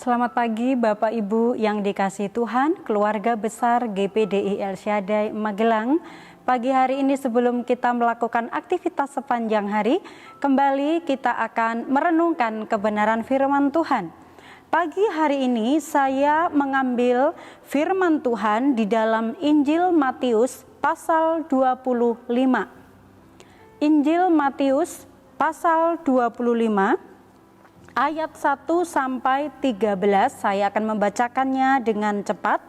Selamat pagi Bapak Ibu yang dikasihi Tuhan, keluarga besar GPDI El Shaddai Magelang. Pagi hari ini sebelum kita melakukan aktivitas sepanjang hari, kembali kita akan merenungkan kebenaran firman Tuhan. Pagi hari ini saya mengambil firman Tuhan di dalam Injil Matius pasal 25. Injil Matius pasal 25. Ayat 1 sampai 13 saya akan membacakannya dengan cepat.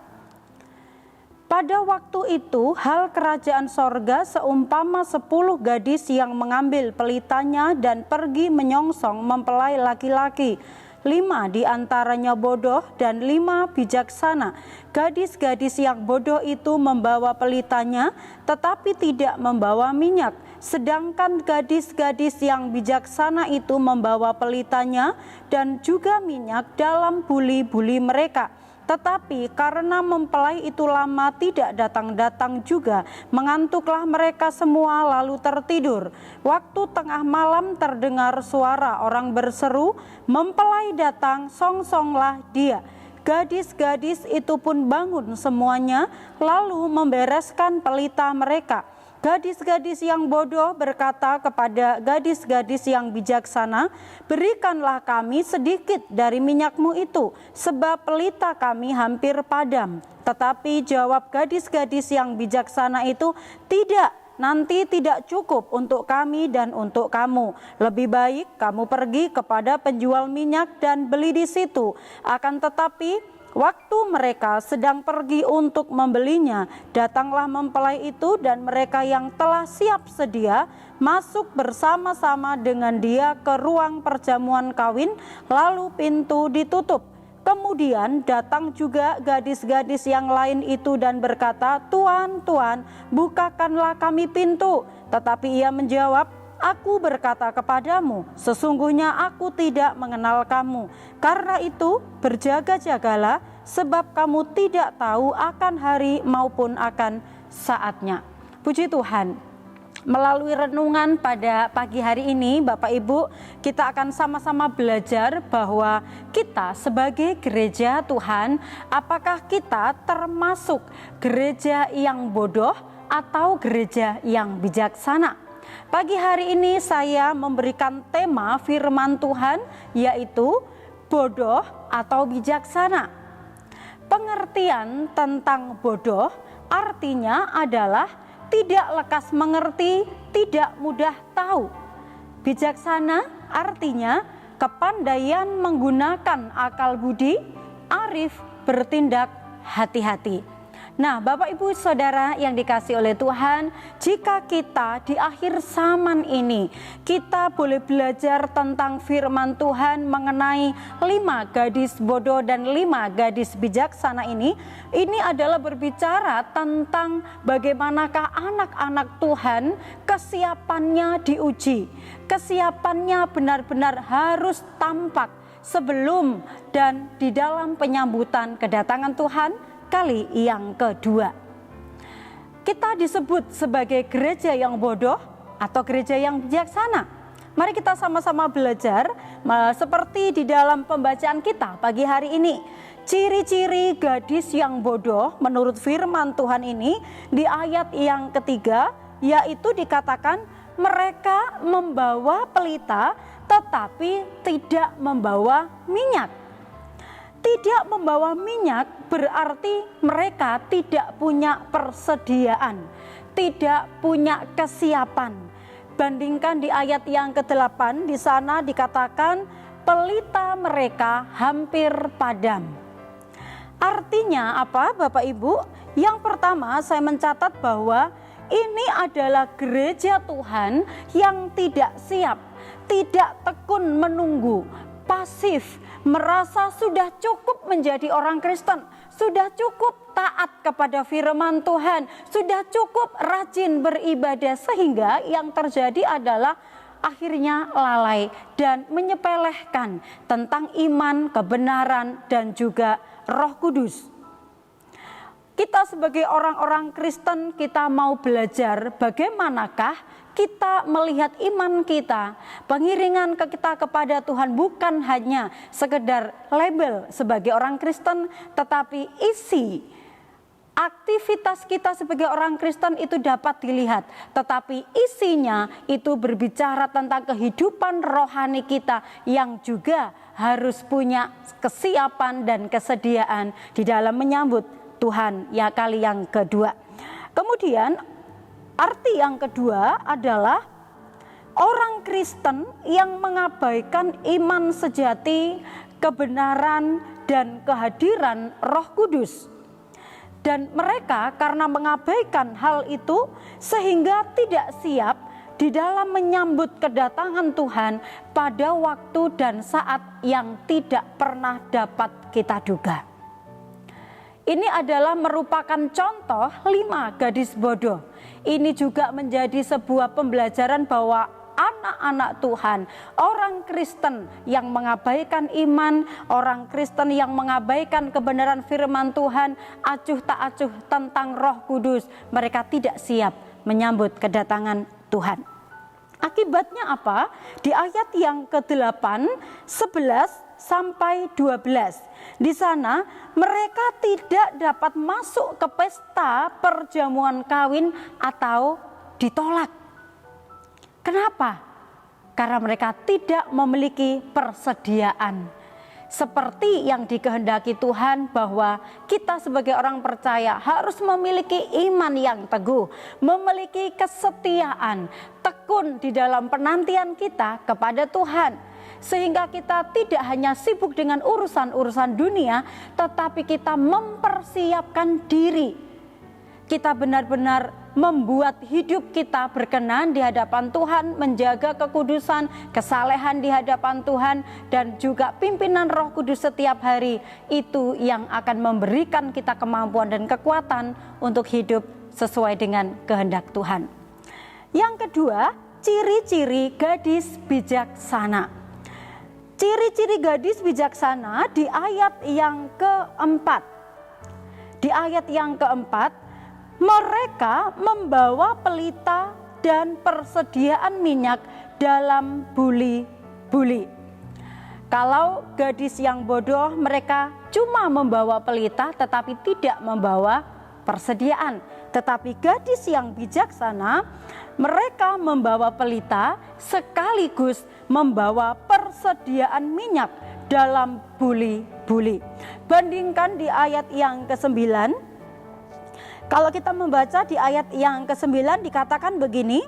Pada waktu itu hal kerajaan sorga seumpama 10 gadis yang mengambil pelitanya dan pergi menyongsong mempelai laki-laki. 5 di antaranya bodoh dan 5 bijaksana. Gadis-gadis yang bodoh itu membawa pelitanya tetapi tidak membawa minyak. Sedangkan gadis-gadis yang bijaksana itu membawa pelitanya dan juga minyak dalam buli-buli mereka. Tetapi karena mempelai itu lama tidak datang-datang juga, mengantuklah mereka semua lalu tertidur. Waktu tengah malam terdengar suara orang berseru, "Mempelai datang, songsonglah dia." Gadis-gadis itu pun bangun semuanya, lalu membereskan pelita mereka. Gadis-gadis yang bodoh berkata kepada gadis-gadis yang bijaksana, "Berikanlah kami sedikit dari minyakmu itu, sebab pelita kami hampir padam." Tetapi jawab gadis-gadis yang bijaksana itu, "Tidak, nanti tidak cukup untuk kami dan untuk kamu. Lebih baik kamu pergi kepada penjual minyak dan beli di situ." Akan tetapi waktu mereka sedang pergi untuk membelinya, datanglah mempelai itu dan mereka yang telah siap sedia masuk bersama-sama dengan dia ke ruang perjamuan kawin, lalu pintu ditutup. Kemudian datang juga gadis-gadis yang lain itu dan berkata, "Tuan, Tuan, bukakanlah kami pintu." Tetapi ia menjawab, "Aku berkata kepadamu, sesungguhnya aku tidak mengenal kamu. Karena itu berjaga-jagalah, sebab kamu tidak tahu akan hari maupun akan saatnya." Puji Tuhan. Melalui renungan pada pagi hari ini, Bapak Ibu, kita akan sama-sama belajar bahwa kita sebagai gereja Tuhan, apakah kita termasuk gereja yang bodoh atau gereja yang bijaksana? Pagi hari ini saya memberikan tema firman Tuhan, yaitu bodoh atau bijaksana. Pengertian tentang bodoh artinya adalah tidak lekas mengerti, tidak mudah tahu. Bijaksana artinya kepandaian menggunakan akal budi, arif bertindak hati-hati. Nah, Bapak Ibu Saudara yang dikasihi oleh Tuhan, jika kita di akhir zaman ini, kita boleh belajar tentang firman Tuhan mengenai 5 gadis bodoh dan 5 gadis bijaksana ini adalah berbicara tentang bagaimanakah anak-anak Tuhan kesiapannya diuji. Kesiapannya benar-benar harus tampak sebelum dan di dalam penyambutan kedatangan Tuhan kali yang kedua. Kita disebut sebagai gereja yang bodoh atau gereja yang bijaksana. Mari kita sama-sama belajar seperti di dalam pembacaan kita pagi hari ini. Ciri-ciri gadis yang bodoh menurut firman Tuhan ini di ayat yang ketiga, yaitu dikatakan mereka membawa pelita tetapi tidak membawa minyak. Tidak membawa minyak berarti mereka tidak punya persediaan, tidak punya kesiapan. Bandingkan di ayat yang ke-8, di sana dikatakan pelita mereka hampir padam. Artinya apa, Bapak Ibu? Yang pertama saya mencatat bahwa ini adalah gereja Tuhan yang tidak siap, tidak tekun menunggu, pasif, merasa sudah cukup menjadi orang Kristen, sudah cukup taat kepada firman Tuhan, sudah cukup rajin beribadah, sehingga yang terjadi adalah akhirnya lalai dan menyepelehkan tentang iman, kebenaran, dan juga Roh Kudus. Kita sebagai orang-orang Kristen, kita mau belajar bagaimanakah kita melihat iman kita, pengiringan kita kepada Tuhan bukan hanya sekedar label sebagai orang Kristen, tetapi isi aktivitas kita sebagai orang Kristen itu dapat dilihat, tetapi isinya itu berbicara tentang kehidupan rohani kita yang juga harus punya kesiapan dan kesediaan di dalam menyambut Tuhan ya kali yang kedua. Kemudian arti yang kedua adalah orang Kristen yang mengabaikan iman sejati, kebenaran dan kehadiran Roh Kudus. Dan mereka karena mengabaikan hal itu sehingga tidak siap di dalam menyambut kedatangan Tuhan pada waktu dan saat yang tidak pernah dapat kita duga. Ini adalah merupakan contoh 5 gadis bodoh. Ini juga menjadi sebuah pembelajaran bahwa anak-anak Tuhan, orang Kristen yang mengabaikan iman, orang Kristen yang mengabaikan kebenaran firman Tuhan, acuh tak acuh tentang Roh Kudus, mereka tidak siap menyambut kedatangan Tuhan. Akibatnya apa? Di ayat yang ke-8, 11 sampai 12. Di sana mereka tidak dapat masuk ke pesta perjamuan kawin atau ditolak. Kenapa? Karena mereka tidak memiliki persediaan. Seperti yang dikehendaki Tuhan bahwa kita sebagai orang percaya harus memiliki iman yang teguh, memiliki kesetiaan, tekun di dalam penantian kita kepada Tuhan. Sehingga kita tidak hanya sibuk dengan urusan-urusan dunia, tetapi kita mempersiapkan diri. Kita benar-benar membuat hidup kita berkenan di hadapan Tuhan, menjaga kekudusan, kesalehan di hadapan Tuhan, dan juga pimpinan Roh Kudus setiap hari. Itu yang akan memberikan kita kemampuan dan kekuatan untuk hidup sesuai dengan kehendak Tuhan. Yang kedua, ciri-ciri gadis bijaksana. Ciri-ciri gadis bijaksana di ayat yang keempat. Di ayat yang keempat, mereka membawa pelita dan persediaan minyak dalam buli-buli. Kalau gadis yang bodoh, mereka cuma membawa pelita tetapi tidak membawa persediaan. Tetapi gadis yang bijaksana, mereka membawa pelita sekaligus membawa persediaan minyak dalam buli-buli. Bandingkan di ayat yang ke-9. Kalau kita membaca di ayat yang ke-9 dikatakan begini,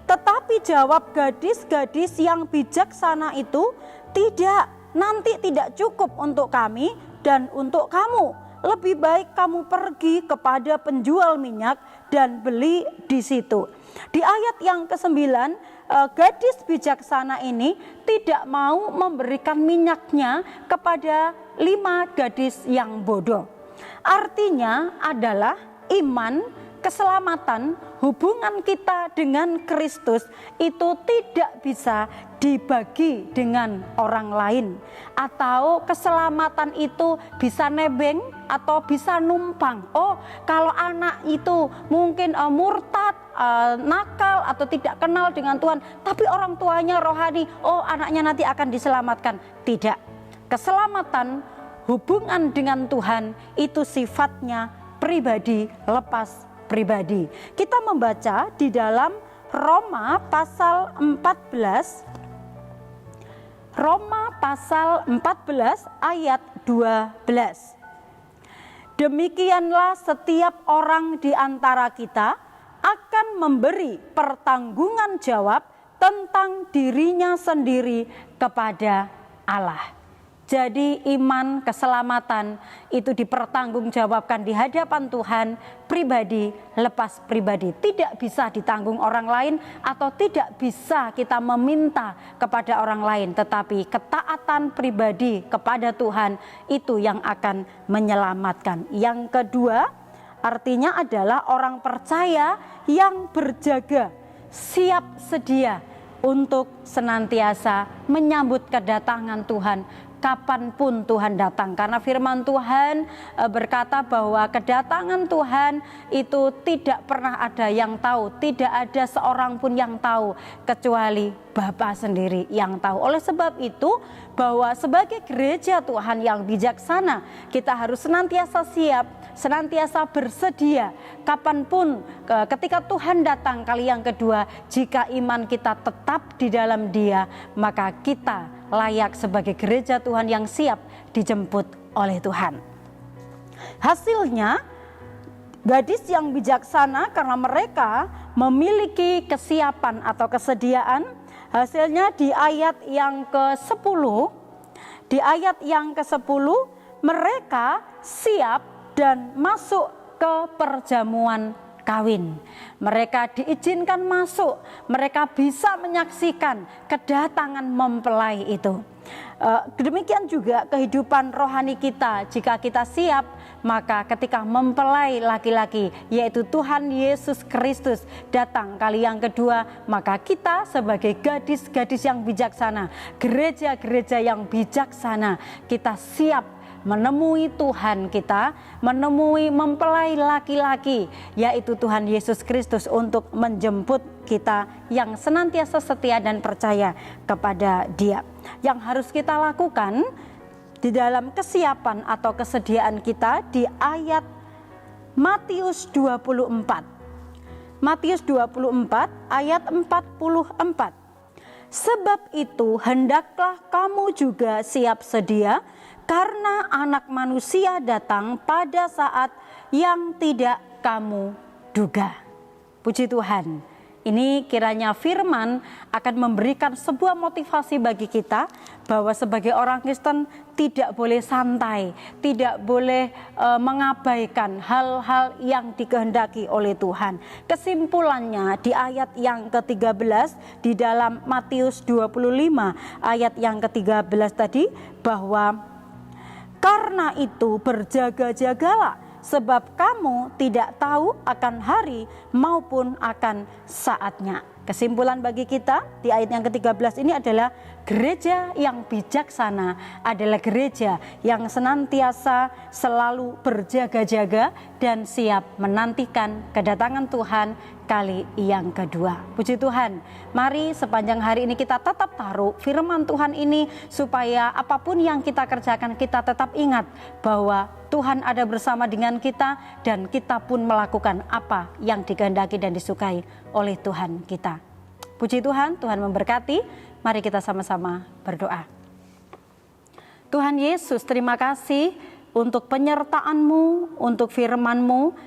tetapi jawab gadis-gadis yang bijaksana itu, tidak, nanti tidak cukup untuk kami dan untuk kamu. Lebih baik kamu pergi kepada penjual minyak dan beli di situ. Di ayat yang ke-9, gadis bijaksana ini tidak mau memberikan minyaknya kepada 5 gadis yang bodoh. Artinya adalah iman, keselamatan, hubungan kita dengan Kristus itu tidak bisa dibagi dengan orang lain. Atau keselamatan itu bisa nebeng atau bisa numpang. Oh, kalau anak itu mungkin murtad, nakal atau tidak kenal dengan Tuhan, tapi orang tuanya rohani, oh anaknya nanti akan diselamatkan. Tidak. Keselamatan, hubungan dengan Tuhan itu sifatnya pribadi lepas pribadi. Kita membaca di dalam Roma pasal 14. Roma pasal 14 ayat 12. Demikianlah setiap orang di antara kita akan memberi pertanggungan jawab tentang dirinya sendiri kepada Allah. Jadi iman, keselamatan itu dipertanggungjawabkan di hadapan Tuhan, pribadi lepas pribadi. Tidak bisa ditanggung orang lain atau tidak bisa kita meminta kepada orang lain. Tetapi ketaatan pribadi kepada Tuhan itu yang akan menyelamatkan. Yang kedua, artinya adalah orang percaya yang berjaga, siap sedia untuk senantiasa menyambut kedatangan Tuhan kapanpun Tuhan datang. Karena firman Tuhan berkata bahwa kedatangan Tuhan itu tidak pernah ada yang tahu, tidak ada seorang pun yang tahu kecuali Bapa sendiri yang tahu. Oleh sebab itu, bahwa sebagai gereja Tuhan yang bijaksana, kita harus senantiasa siap, senantiasa bersedia kapanpun ketika Tuhan datang kali yang kedua. Jika iman kita tetap di dalam Dia, maka kita layak sebagai gereja Tuhan yang siap dijemput oleh Tuhan. Hasilnya, gadis yang bijaksana karena mereka memiliki kesiapan atau kesediaan. Hasilnya di ayat yang ke-10, mereka siap dan masuk ke perjamuan kawin. Mereka diizinkan masuk, mereka bisa menyaksikan kedatangan mempelai itu. Demikian juga kehidupan rohani kita. Jika kita siap, maka ketika mempelai laki-laki, yaitu Tuhan Yesus Kristus, datang kali yang kedua, maka kita sebagai gadis-gadis yang bijaksana, gereja-gereja yang bijaksana, kita siap menemui Tuhan kita, menemui mempelai laki-laki, yaitu Tuhan Yesus Kristus, untuk menjemput kita yang senantiasa setia dan percaya kepada Dia. Yang harus kita lakukan di dalam kesiapan atau kesediaan kita di ayat Matius 24. Matius 24 ayat 44. Sebab itu hendaklah kamu juga siap sedia, karena Anak Manusia datang pada saat yang tidak kamu duga. Puji Tuhan. Ini kiranya firman akan memberikan sebuah motivasi bagi kita bahwa sebagai orang Kristen tidak boleh santai, tidak boleh mengabaikan hal-hal yang dikehendaki oleh Tuhan. Kesimpulannya di ayat yang ke-13 di dalam Matius 25 ayat yang ke-13 tadi, bahwa karena itu berjaga-jagalah, sebab kamu tidak tahu akan hari maupun akan saatnya. Kesimpulan bagi kita di ayat yang ke-13 ini adalah gereja yang bijaksana adalah gereja yang senantiasa selalu berjaga-jaga dan siap menantikan kedatangan Tuhan kali yang kedua. Puji Tuhan, mari sepanjang hari ini kita tetap taruh firman Tuhan ini, supaya apapun yang kita kerjakan kita tetap ingat bahwa Tuhan ada bersama dengan kita, dan kita pun melakukan apa yang dikehendaki dan disukai oleh Tuhan kita. Puji Tuhan, Tuhan memberkati. Mari kita sama-sama berdoa. Tuhan Yesus, terima kasih untuk penyertaan-Mu, untuk firman-Mu.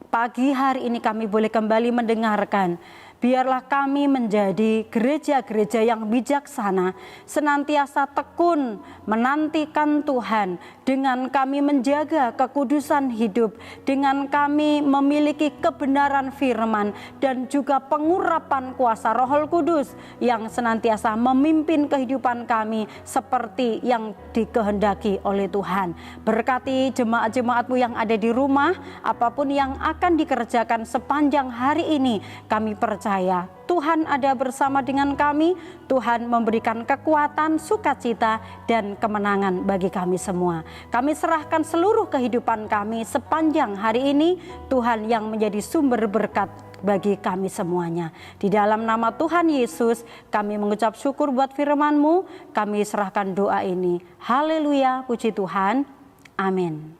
Pagi hari ini kami boleh kembali mendengarkan. Biarlah kami menjadi gereja-gereja yang bijaksana, senantiasa tekun menantikan Tuhan, dengan kami menjaga kekudusan hidup, dengan kami memiliki kebenaran firman, dan juga pengurapan kuasa Roh Kudus yang senantiasa memimpin kehidupan kami seperti yang dikehendaki oleh Tuhan. Berkati jemaat-jemaat-Mu yang ada di rumah, apapun yang akan dikerjakan sepanjang hari ini, kami percaya Tuhan ada bersama dengan kami. Tuhan memberikan kekuatan, sukacita, dan kemenangan bagi kami semua. Kami serahkan seluruh kehidupan kami sepanjang hari ini, Tuhan yang menjadi sumber berkat bagi kami semuanya. Di dalam nama Tuhan Yesus kami mengucap syukur buat firman-Mu. Kami serahkan doa ini. Haleluya, puji Tuhan. Amin.